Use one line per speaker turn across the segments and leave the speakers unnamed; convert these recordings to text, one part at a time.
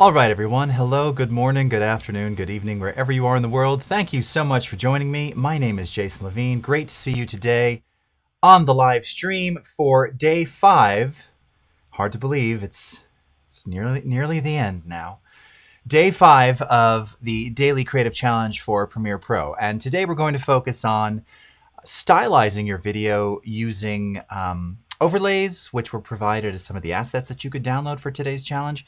All right, everyone. Hello, good morning, good afternoon, good evening, wherever you are in the world. Thank you so much for joining me. My name is Jason Levine. Great to see you today on the live stream for day 5. Hard to believe it's nearly the end now. Day 5 of the Daily Creative Challenge for Premiere Pro. And today we're going to focus on stylizing your video using overlays, which were provided as some of the assets that you could download for today's challenge,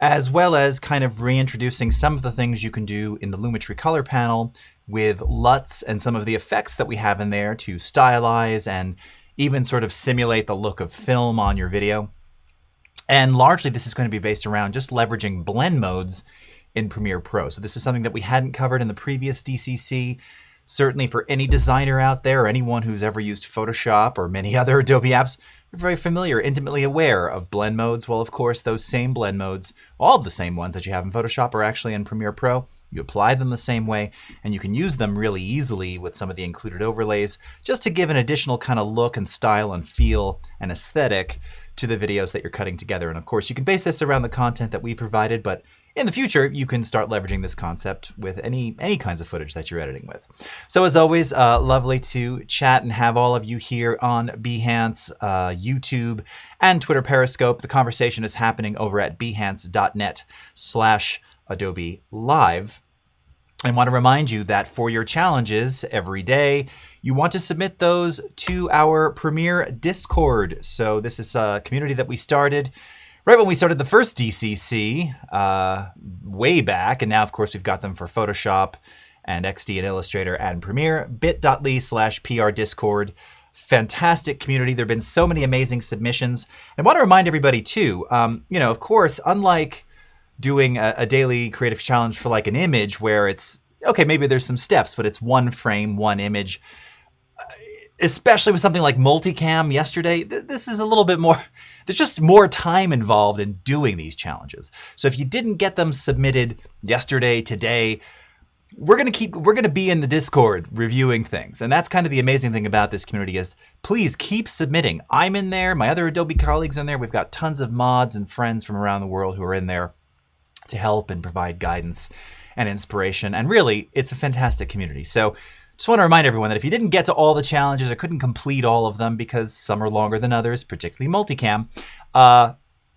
as well as kind of reintroducing some of the things you can do in the Lumetri Color panel with LUTs and some of the effects that we have in there to stylize and even sort of simulate the look of film on your video. And largely this is going to be based around just leveraging blend modes in Premiere Pro. So this is something that we hadn't covered in the previous DCC. Certainly for any designer out there or anyone who's ever used Photoshop or many other Adobe apps, you're very familiar, intimately aware of blend modes. Well, of course, those same blend modes, all of the same ones that you have in Photoshop are actually in Premiere Pro. You apply them the same way, and you can use them really easily with some of the included overlays just to give an additional kind of look and style and feel and aesthetic to the videos that you're cutting together. And of course, you can base this around the content that we provided, but in the future, you can start leveraging this concept with any kinds of footage that you're editing with. So as always, lovely to chat and have all of you here on Behance, YouTube, and Twitter Periscope. The conversation is happening over at behance.net/Adobe Live. I want to remind you that for your challenges every day, you want to submit those to our Premiere Discord. So this is a community that we started right when we started the first DCC way back. And now, of course, we've got them for Photoshop and XD and Illustrator and Premiere. bit.ly/PR Discord. Fantastic community. There have been so many amazing submissions. I want to remind everybody, too, of course, unlike doing a daily creative challenge for like an image where it's, okay, maybe there's some steps, but it's one frame, one image. Especially with something like multicam yesterday, this is a little bit more, there's just more time involved in doing these challenges. So if you didn't get them submitted yesterday, today, we're going to be in the Discord reviewing things. And that's kind of the amazing thing about this community is please keep submitting. I'm in there. My other Adobe colleagues are in there. We've got tons of mods and friends from around the world who are in there to help and provide guidance and inspiration. And really, it's a fantastic community. So just want to remind everyone that if you didn't get to all the challenges or couldn't complete all of them because some are longer than others, particularly multicam,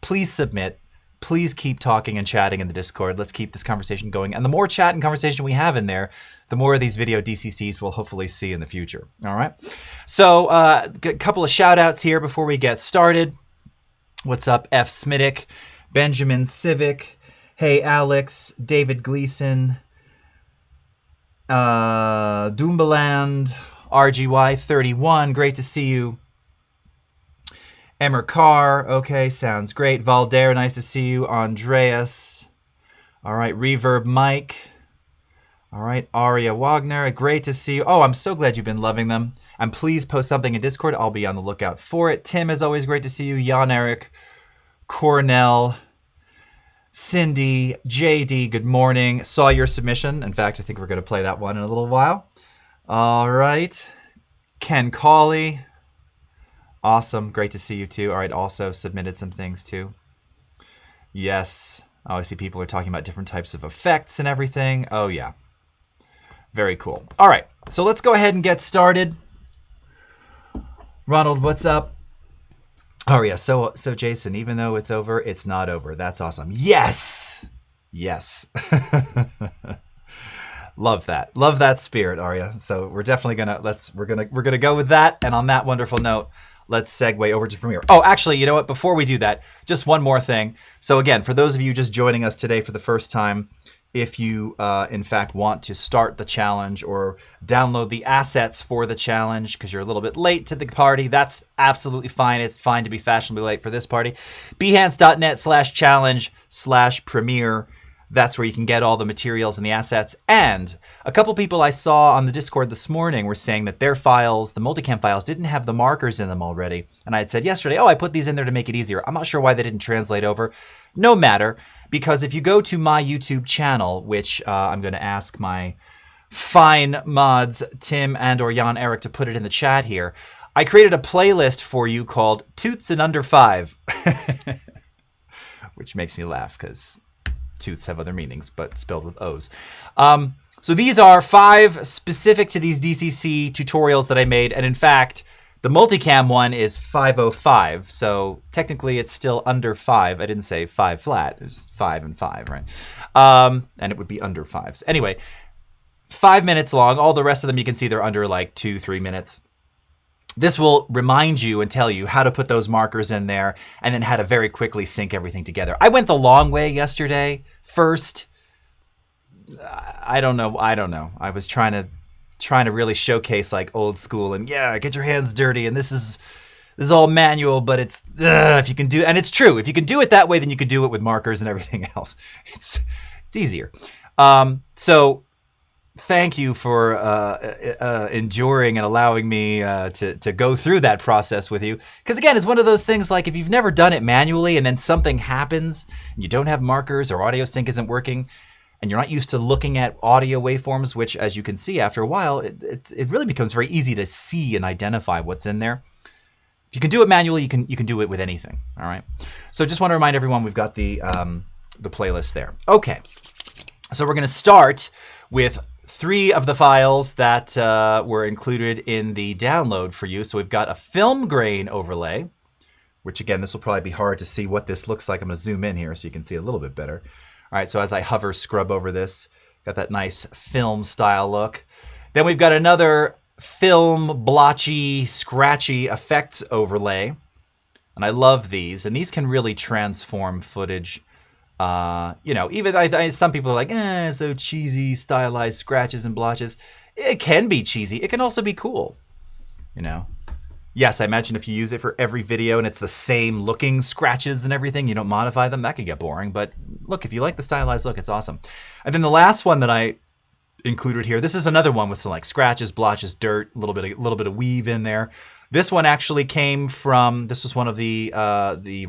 please submit. Please keep talking and chatting in the Discord. Let's keep this conversation going. And the more chat and conversation we have in there, the more of these video DCCs we'll hopefully see in the future. All right. So a couple of shout outs here before we get started. What's up, F. Smitic, Benjamin Civic, Hey Alex, David Gleason, Doombaland, RGY31, great to see you. Emmer Carr, okay, sounds great. Valder, nice to see you. Andreas, all right. Reverb Mike, all right. Aria Wagner, great to see you. Oh, I'm so glad you've been loving them. And please post something in Discord. I'll be on the lookout for it. Tim, is always great to see you. Jan Eric, Cornell, Cindy, JD, good morning. Saw your submission. In fact, I think we're going to play that one in a little while. All right. Ken Cawley. Awesome. Great to see you too. All right. Also submitted some things too. Yes. Oh, I see people are talking about different types of effects and everything. Oh, yeah. Very cool. All right. So let's go ahead and get started. Ronald, what's up? Oh yeah, so Jason, even though it's over, it's not over. That's awesome. Yes, yes. Love that. Love that spirit, Arya. So we're definitely we're gonna go with that. And on that wonderful note, let's segue over to Premiere. Oh, actually, you know what? Before we do that, just one more thing. So again, for those of you just joining us today for the first time, if you, in fact, want to start the challenge or download the assets for the challenge because you're a little bit late to the party, that's absolutely fine. It's fine to be fashionably late for this party. Behance.net/challenge/premiere. That's where you can get all the materials and the assets. And a couple people I saw on the Discord this morning were saying that their files, the multicam files, didn't have the markers in them already. And I had said yesterday, oh, I put these in there to make it easier. I'm not sure why they didn't translate over. No matter, because if you go to my YouTube channel, which I'm going to ask my fine mods, Tim and or Jan Eric, to put it in the chat here, I created a playlist for you called Toots in Under 5, which makes me laugh because tooths have other meanings, but spelled with O's. So these are 5 specific to these DCC tutorials that I made. And in fact, the multicam one is 505. So technically it's still under 5. I didn't say 5 flat. It was 5 and 5, right? And it would be under 5s. Anyway, 5 minutes long. All the rest of them you can see they're under like 2-3 minutes. This will remind you and tell you how to put those markers in there and then how to very quickly sync everything together. I went the long way yesterday. First, I don't know. I was trying to really showcase like old school and yeah, get your hands dirty. And this is all manual, but it's if you can do, and it's true. If you can do it that way, then you can do it with markers and everything else. It's easier. So thank you for enduring and allowing me to go through that process with you. Because again, it's one of those things like if you've never done it manually and then something happens and you don't have markers or audio sync isn't working and you're not used to looking at audio waveforms, which as you can see after a while, it really becomes very easy to see and identify what's in there. If you can do it manually, you can do it with anything. All right. So just want to remind everyone we've got the playlist there. Okay. So we're going to start with 3 of the files that were included in the download for you. So we've got a film grain overlay, which again, this will probably be hard to see what this looks like. I'm going to zoom in here so you can see a little bit better. All right, so as I hover, scrub over this, got that nice film style look. Then we've got another film blotchy, scratchy effects overlay. And I love these. And these can really transform footage. Even some people are like, so cheesy, stylized scratches and blotches. It can be cheesy. It can also be cool. Yes, I imagine if you use it for every video and it's the same looking scratches and everything, you don't modify them, that could get boring. But look, if you like the stylized look, it's awesome. And then the last one that I included here, this is another one with some like scratches, blotches, dirt, a little bit of weave in there. This one actually came from, this was one of the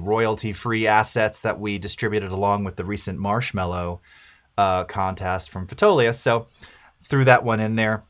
royalty-free assets that we distributed along with the recent Marshmallow contest from Fotolia. So threw that one in there.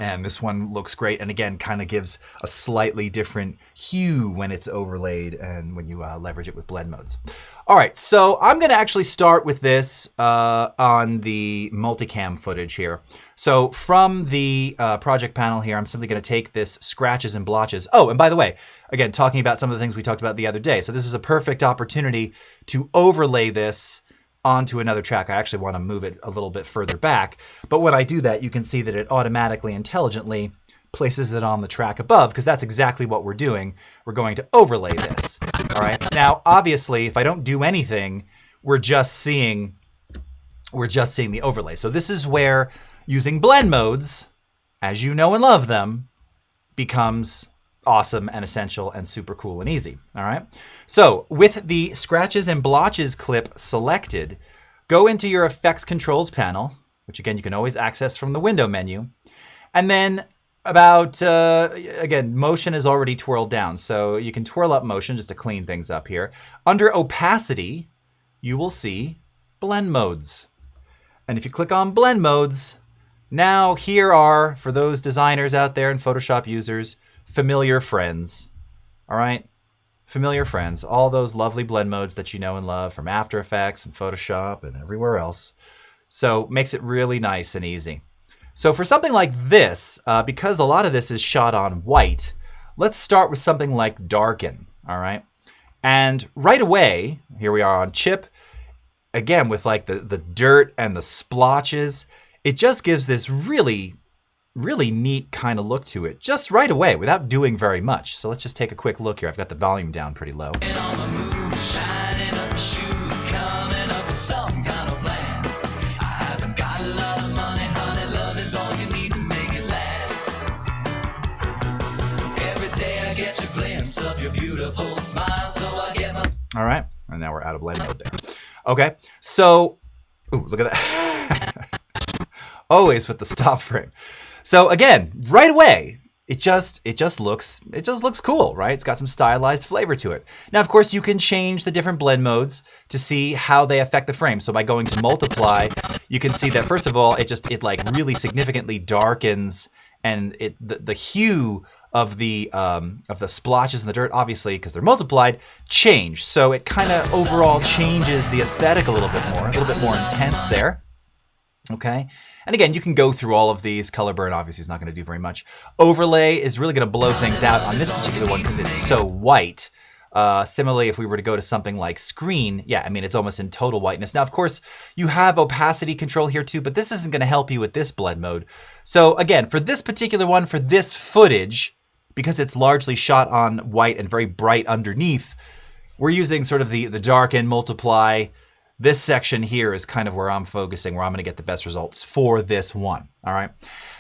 And this one looks great. And again, kind of gives a slightly different hue when it's overlaid and when you leverage it with blend modes. All right, so I'm going to actually start with this on the multicam footage here. So from the project panel here, I'm simply going to take this scratches and blotches. Oh, and by the way, again, talking about some of the things we talked about the other day. So this is a perfect opportunity to overlay this onto another track. I actually want to move it a little bit further back. But when I do that, you can see that it automatically, intelligently places it on the track above because that's exactly what we're doing. We're going to overlay this. All right. Now, obviously, if I don't do anything, we're just seeing the overlay. So this is where using blend modes, as you know and love them, becomes awesome and essential and super cool and easy. All right. So with the scratches and blotches clip selected, go into your effects controls panel, which again, you can always access from the window menu. And then again, motion is already twirled down. So you can twirl up motion just to clean things up here. Under opacity, you will see blend modes. And if you click on blend modes, now here are, for those designers out there and Photoshop users, familiar friends. All right. Familiar friends, all those lovely blend modes that you know and love from After Effects and Photoshop and everywhere else. So makes it really nice and easy. So for something like this, because a lot of this is shot on white, let's start with something like darken. All right. And right away, here we are on chip, again, with like the dirt and the splotches, it just gives this really neat kind of look to it just right away without doing very much. So let's just take a quick look here. I've got the volume down pretty low. All right, and now we're out of blend mode there. Okay, so, ooh, look at that. Always with the stop frame. So again, right away, it just looks cool, right? It's got some stylized flavor to it. Now, of course, you can change the different blend modes to see how they affect the frame. So by going to multiply, you can see that first of all, it like really significantly darkens and the hue of the splotches in the dirt, obviously because they're multiplied, change. So it kind of overall changes the aesthetic a little bit more intense there. Okay, and again, you can go through all of these. Color burn obviously is not going to do very much. Overlay is really going to blow things out on this particular one because it's so white. Similarly, if we were to go to something like screen, yeah, I mean, it's almost in total whiteness. Now, of course, you have opacity control here too, but this isn't going to help you with this blend mode. So again, for this particular one, for this footage, because it's largely shot on white and very bright underneath, we're using sort of the darken, multiply. This section here is kind of where I'm focusing, where I'm going to get the best results for this one. All right.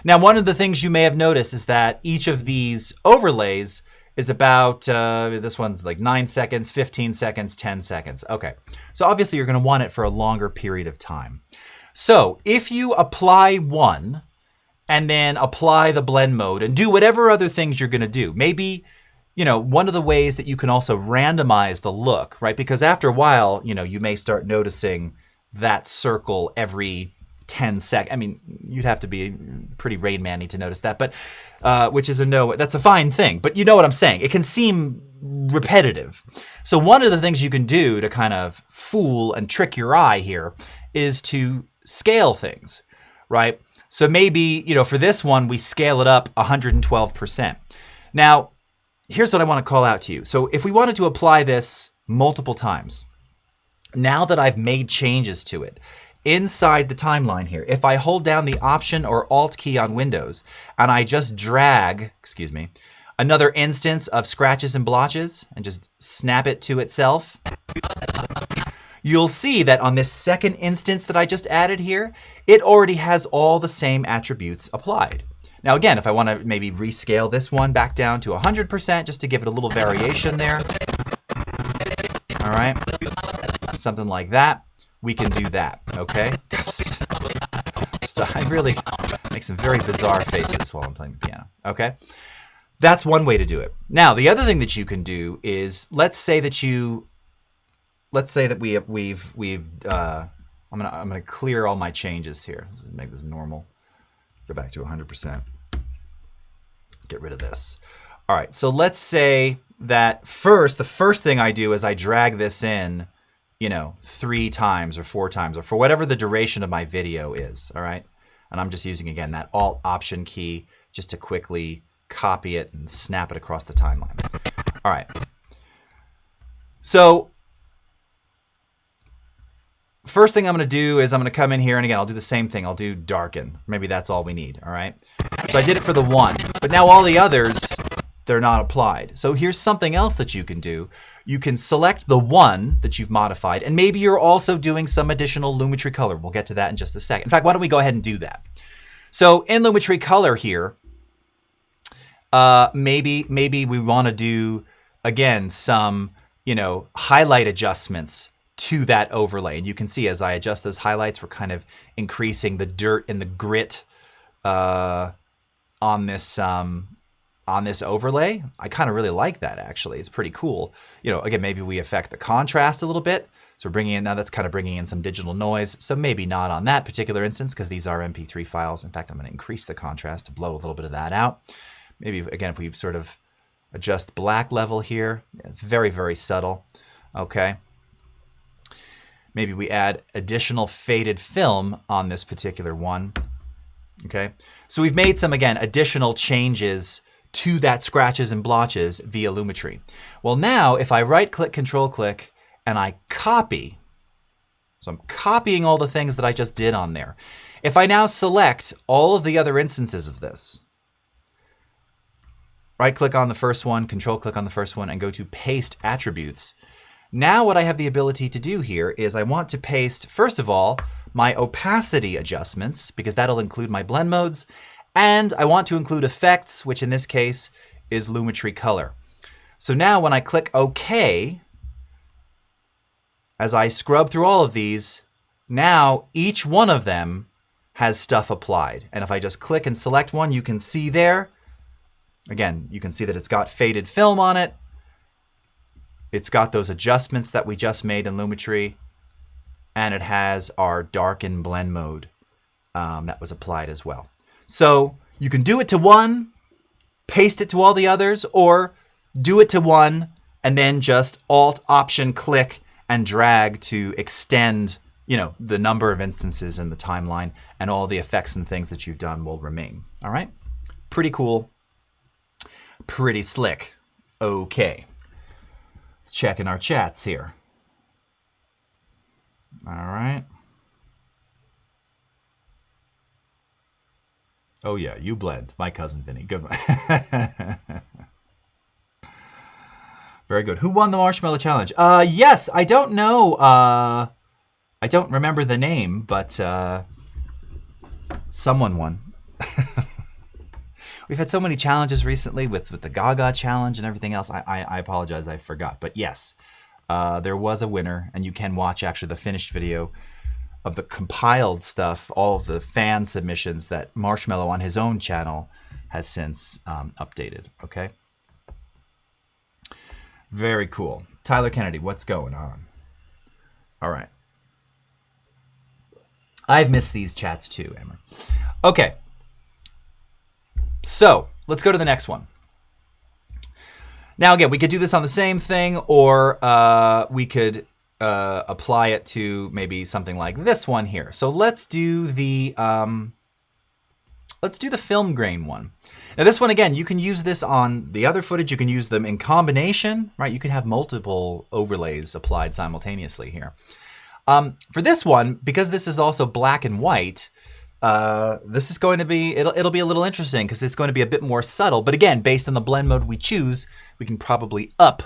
Now, one of the things you may have noticed is that each of these overlays is about, this one's like 9 seconds, 15 seconds, 10 seconds. Okay. So obviously you're going to want it for a longer period of time. So if you apply one and then apply the blend mode and do whatever other things you're going to do, maybe, you know, one of the ways that you can also randomize the look, right? Because after a while, you know, you may start noticing that circle every 10 seconds. I mean, you'd have to be pretty Rain Man-y to notice that, but which is that's a fine thing. But you know what I'm saying? It can seem repetitive. So one of the things you can do to kind of fool and trick your eye here is to scale things, right? So maybe, you know, for this one, we scale it up 112%. Now, here's what I want to call out to you. So if we wanted to apply this multiple times, now that I've made changes to it, inside the timeline here, if I hold down the Option or Alt key on Windows and I just drag, another instance of scratches and blotches and just snap it to itself, you'll see that on this second instance that I just added here, it already has all the same attributes applied. Now again, if I want to maybe rescale this one back down to 100% just to give it a little variation there, all right, something like that, we can do that, okay? So I really make some very bizarre faces while I'm playing the piano, okay? That's one way to do it. Now, the other thing that you can do is, let's say that I'm gonna clear all my changes here. Let's make this normal. Go back to 100%. Get rid of this. All right, so let's say that the first thing I do is I drag this in, you know, 3 times or 4 times or for whatever the duration of my video is, all right? And I'm just using, again, that Alt Option key just to quickly copy it and snap it across the timeline. All right. So first thing I'm going to do is I'm going to come in here, and again, I'll do the same thing. I'll do darken. Maybe that's all we need, all right? So I did it for the one, but now all the others, they're not applied. So here's something else that you can do. You can select the one that you've modified, and maybe you're also doing some additional Lumetri Color. We'll get to that in just a second. In fact, why don't we go ahead and do that? So in Lumetri Color here, maybe we want to do, again, some, you know, highlight adjustments to that overlay. And you can see as I adjust those highlights, we're kind of increasing the dirt and the grit on this overlay. I kind of really like that, actually. It's pretty cool. You know, again, maybe we affect the contrast a little bit. So we're bringing in, now that's kind of bringing in some digital noise. So maybe not on that particular instance because these are MP3 files. In fact, I'm going to increase the contrast to blow a little bit of that out. Maybe, again, if we sort of adjust black level here, it's very, very subtle. Okay. Maybe we add additional faded film on this particular one. Okay. So we've made some, again, additional changes to that scratches and blotches via Lumetri. Well, now if I right-click, control-click, and I copy, so I'm copying all the things that I just did on there. If I now select all of the other instances of this, right-click on the first one, control-click on the first one, and go to Paste Attributes. Now what I have the ability to do here is I want to paste, first of all, my opacity adjustments, because that'll include my blend modes, and I want to include effects, which in this case is Lumetri Color. So now when I click OK, as I scrub through all of these, now each one of them has stuff applied. And if I just click and select one, you can see there, again, you can see that it's got faded film on it. It's got those adjustments that we just made in Lumetri, and it has our darken blend mode that was applied as well. So You can do it to one, paste it to all the others, or do it to one and then just Alt-Option-Click and drag to extend, the number of instances in the timeline, and all the effects and things that you've done will remain. All right? Pretty cool. Pretty slick. Okay. Let's check in our chats here. All right. Oh yeah, you blend. My cousin Vinny. Good one. Very good. Who won the Marshmallow Challenge? Yes, I don't know. I don't remember the name, but someone won. We've had so many challenges recently with the Gaga challenge and everything else. I apologize, I forgot. But yes, there was a winner, and you can watch actually the finished video of the compiled stuff, all of the fan submissions that Marshmallow on his own channel has since updated. Okay. Very cool. Tyler Kennedy, what's going on? All right. I've missed these chats too, Emma. Okay. So let's go to the next one. Now, again, we could do this on the same thing, or we could apply it to maybe something like this one here. So let's do the film grain one. Now this one, again, you can use this on the other footage. You can use them in combination, right? You can have multiple overlays applied simultaneously here. For this one, because this is also black and white, this is going to be, it'll be a little interesting because it's going to be a bit more subtle. But again, based on the blend mode we choose, we can probably up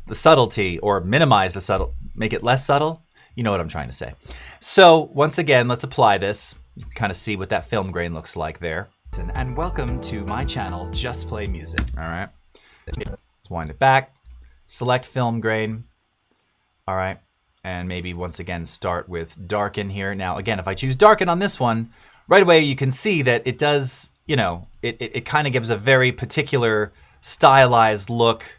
the subtlety or minimize the subtle, make it less subtle. You know what I'm trying to say. So once again, let's apply this. You can kind of see what that film grain looks like there. And welcome to my channel, Just Play Music. All right. Let's wind it back. Select film grain. All right. And maybe once again, start with darken here. Now, again, if I choose darken on this one, right away you can see that it does, it kind of gives a very particular stylized look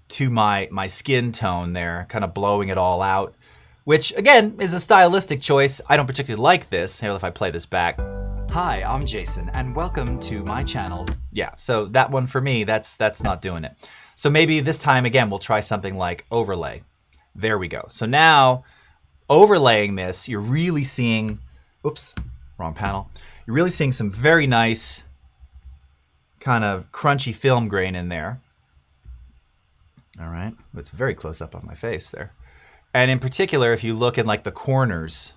to my skin tone there, kind of blowing it all out, which again is a stylistic choice. I don't particularly like this. Here, if I play this back. Hi, I'm Jason, and welcome to my channel. Yeah, so that one for me, that's not doing it. So maybe this time again, we'll try something like overlay. There we go. So now overlaying this, you're really seeing, oops, wrong panel. You're really seeing some very nice kind of crunchy film grain in there. All right, it's very close up on my face there. And in particular, if you look in like the corners.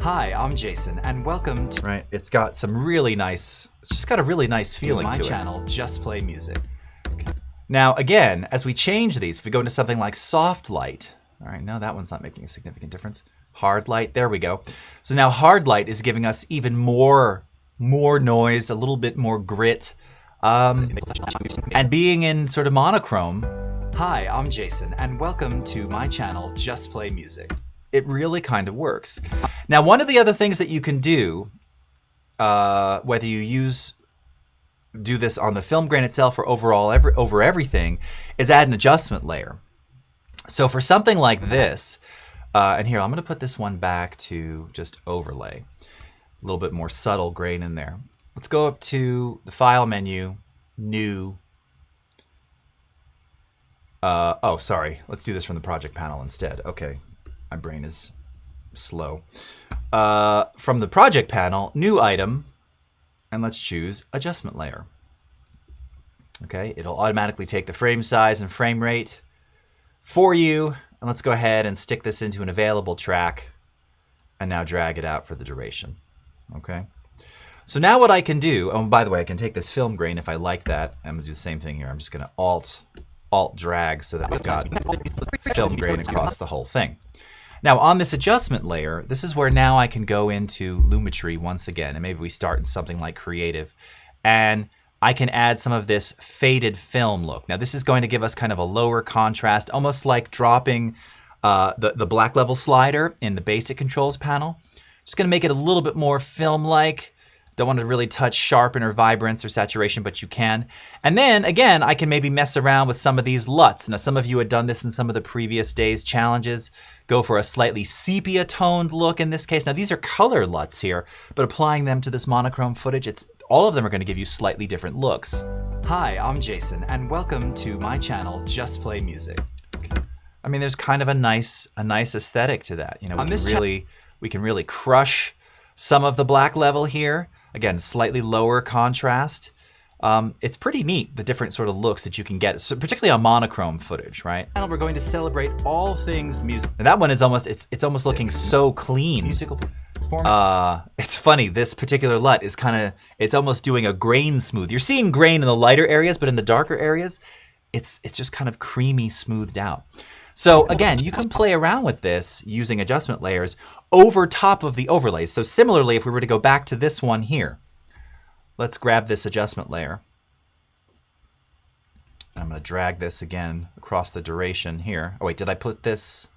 Hi, I'm Jason, and welcome to... Right, it's got some really nice, it's just got a really nice feeling to it. My channel, Just Play Music. Okay. Now, again, as we change these, if we go into something like soft light, all right, no, that one's not making a significant difference. Hard light, there we go. So now hard light is giving us even more noise, a little bit more grit, and being in sort of monochrome. Hi, I'm Jason, and welcome to my channel, Just Play Music. It really kind of works. Now, one of the other things that you can do, whether you do this on the film grain itself or overall over everything, is add an adjustment layer. So for something like this, and here, I'm going to put this one back to just overlay. A little bit more subtle grain in there. Let's go up to the File menu, New. Oh, sorry. Let's do this from the project panel instead. Okay. My brain is slow. From the project panel, New Item, and let's choose Adjustment Layer. Okay, it'll automatically take the frame size and frame rate for you. And let's go ahead and stick this into an available track and now drag it out for the duration. Okay. So now what I can do, oh, by the way, I can take this film grain if I like that. I'm gonna do the same thing here. I'm just gonna Alt drag so that we've got film grain across the whole thing. Now on this adjustment layer, this is where now I can go into Lumetri once again, and maybe we start in something like creative, and I can add some of this faded film look. Now this is going to give us kind of a lower contrast, almost like dropping the black level slider in the basic controls panel. Just gonna make it a little bit more film-like. Don't want to really touch sharpen or vibrance or saturation, but you can. And then again, I can maybe mess around with some of these LUTs. Now some of you had done this in some of the previous days' challenges. Go for a slightly sepia toned look in this case. Now these are color LUTs here, but applying them to this monochrome footage, it's all of them are going to give you slightly different looks. Hi, I'm Jason, and welcome to my channel, Just Play Music. I mean, there's kind of a nice aesthetic to that. You know, we can really crush some of the black level here. Again, slightly lower contrast. It's pretty neat, the different sort of looks that you can get, particularly on monochrome footage, right? And we're going to celebrate all things music. And that one is almost, it's almost looking so clean. Musical format. It's funny, this particular LUT is kind of, it's almost doing a grain smooth. You're seeing grain in the lighter areas, but in the darker areas, it's just kind of creamy smoothed out. So again, you can play around with this using adjustment layers over top of the overlays. So similarly, if we were to go back to this one here, let's grab this adjustment layer. I'm going to drag this again across the duration here. Oh wait, did I put this?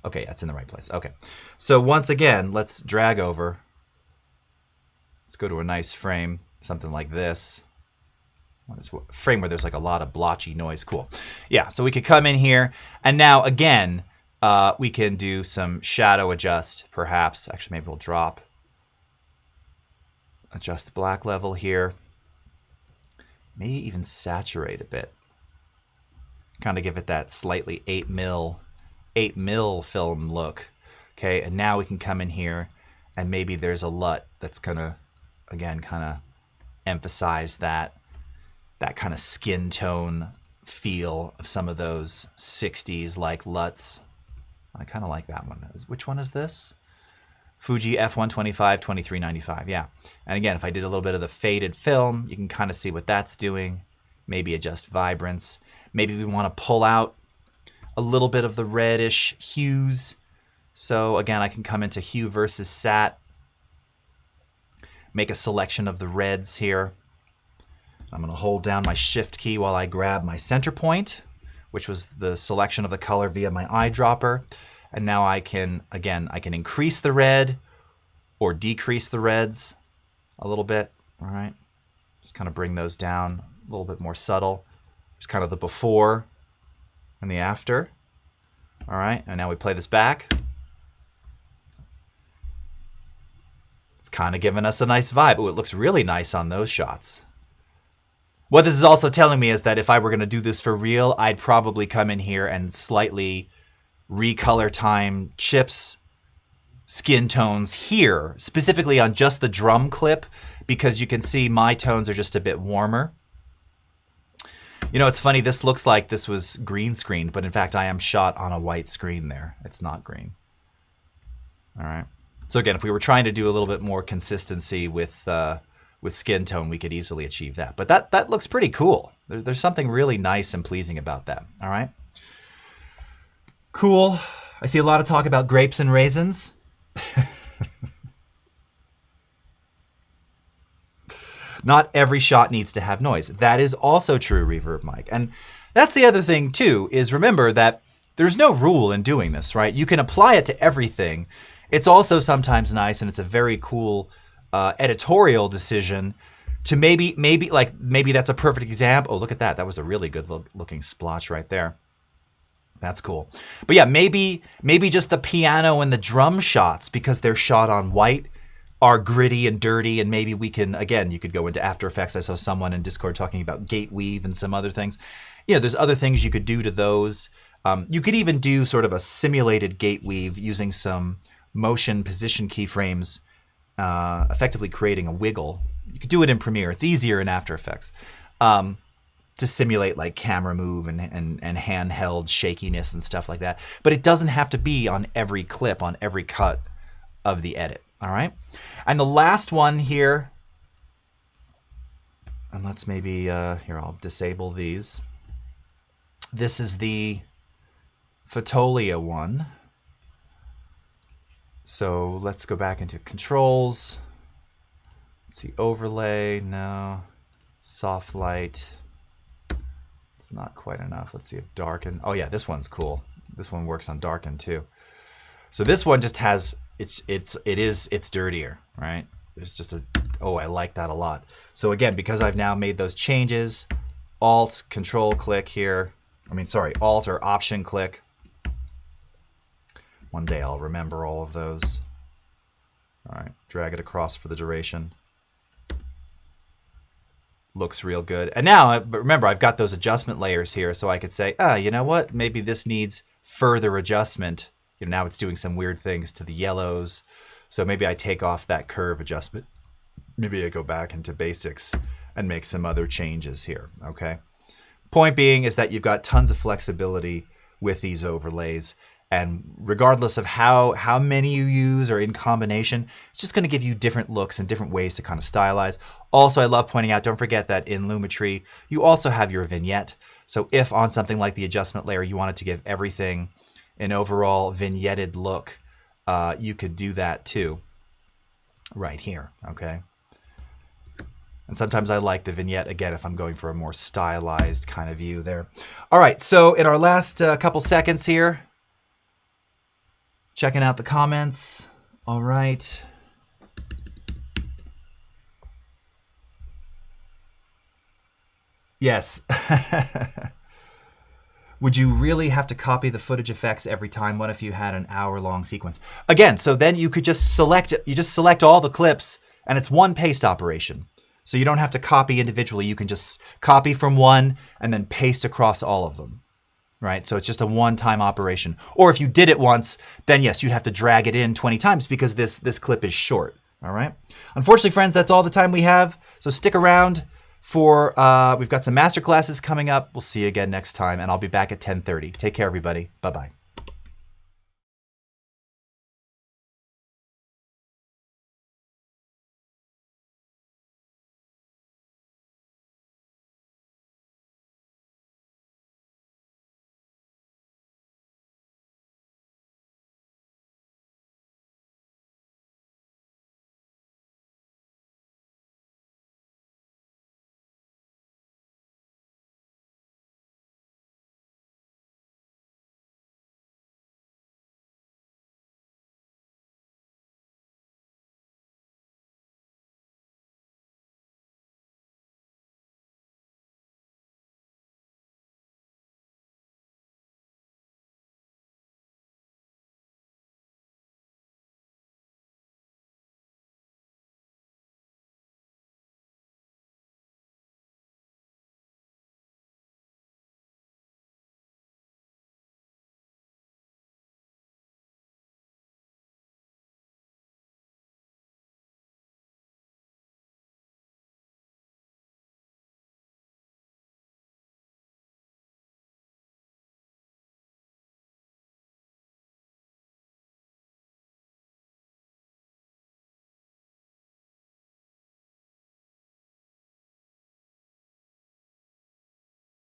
Okay, that's in the right place. Okay. So once again, let's drag over. Let's go to a nice frame, something like this. Frame where there's like a lot of blotchy noise. Cool. Yeah, so we could come in here, and now again, we can do some shadow adjust, perhaps. Actually, maybe we'll drop. Adjust the black level here. Maybe even saturate a bit. Kind of give it that slightly 8 mil film look. Okay, and now we can come in here, and maybe there's a LUT that's gonna, again, kind of emphasize that kind of skin tone feel of some of those 60s like LUTs. I kind of like that one. Which one is this? Fuji F125 2395, yeah. And again, if I did a little bit of the faded film, you can kind of see what that's doing. Maybe adjust vibrance. Maybe we want to pull out a little bit of the reddish hues. So again, I can come into hue versus sat. Make a selection of the reds here. I'm going to hold down my shift key while I grab my center point, which was the selection of the color via my eyedropper. And now I can, again, I can increase the red or decrease the reds a little bit. All right. Just kind of bring those down a little bit more subtle. There's kind of the before and the after. All right. And now we play this back. It's kind of giving us a nice vibe. Oh, it looks really nice on those shots. What this is also telling me is that if I were going to do this for real, I'd probably come in here and slightly recolor time chips skin tones here, specifically on just the drum clip, because you can see my tones are just a bit warmer. You know, it's funny, this looks like this was green screened, but in fact I am shot on a white screen there. It's not green. All right. So again, if we were trying to do a little bit more consistency with skin tone, we could easily achieve that. But that looks pretty cool. There's something really nice and pleasing about that. All right. Cool. I see a lot of talk about grapes and raisins. Not every shot needs to have noise. That is also true, Reverb Mike. And that's the other thing too, is remember that there's no rule in doing this, right? You can apply it to everything. It's also sometimes nice, and it's a very cool editorial decision to maybe that's a perfect example. Oh, look at that. That was a really good looking splotch right there. That's cool. But yeah, maybe just the piano and the drum shots, because they're shot on white, are gritty and dirty, and maybe we can, again, you could go into After Effects. I saw someone in Discord talking about gate weave and some other things. You know, there's other things you could do to those. You could even do sort of a simulated gate weave using some motion position keyframes, effectively creating a wiggle. You could do it in Premiere. It's easier in After Effects. To simulate like camera move and handheld shakiness and stuff like that. But it doesn't have to be on every clip, on every cut of the edit. All right. And the last one here, and let's maybe, here, I'll disable these. This is the Fotolia one. So let's go back into controls. Let's see, overlay, no. Soft light. It's not quite enough. Let's see if darken. Oh yeah, this one's cool. This one works on darken too. So this one just has, it's dirtier, right? There's just a, oh, I like that a lot. So again, because I've now made those changes, Alt, Control click here. I mean, sorry, Alt or Option click. One day I'll remember all of those. All right, drag it across for the duration. looks real good. And now, but remember, I've got those adjustment layers here, so I could say, you know what? Maybe this needs further adjustment. You know, now it's doing some weird things to the yellows. So maybe I take off that curve adjustment. Maybe I go back into basics and make some other changes here, okay? Point being is that you've got tons of flexibility with these overlays. And regardless of how many you use or in combination, it's just going to give you different looks and different ways to kind of stylize. Also, I love pointing out, don't forget that in Lumetri, you also have your vignette. So if on something like the adjustment layer, you wanted to give everything an overall vignetted look, you could do that too, right here, okay? And sometimes I like the vignette, again, if I'm going for a more stylized kind of view there. All right, so in our last couple seconds here, checking out the comments. All right. Yes. Would you really have to copy the footage effects every time? What if you had an hour-long sequence? Again, so then you could just select it. You just select all the clips, and it's one paste operation. So you don't have to copy individually. You can just copy from one and then paste across all of them. Right? So it's just a one-time operation. Or if you did it once, then yes, you'd have to drag it in 20 times because this clip is short. All right? Unfortunately, friends, that's all the time we have. So stick around for, we've got some master classes coming up. We'll see you again next time, and I'll be back at 10:30. Take care, everybody. Bye-bye.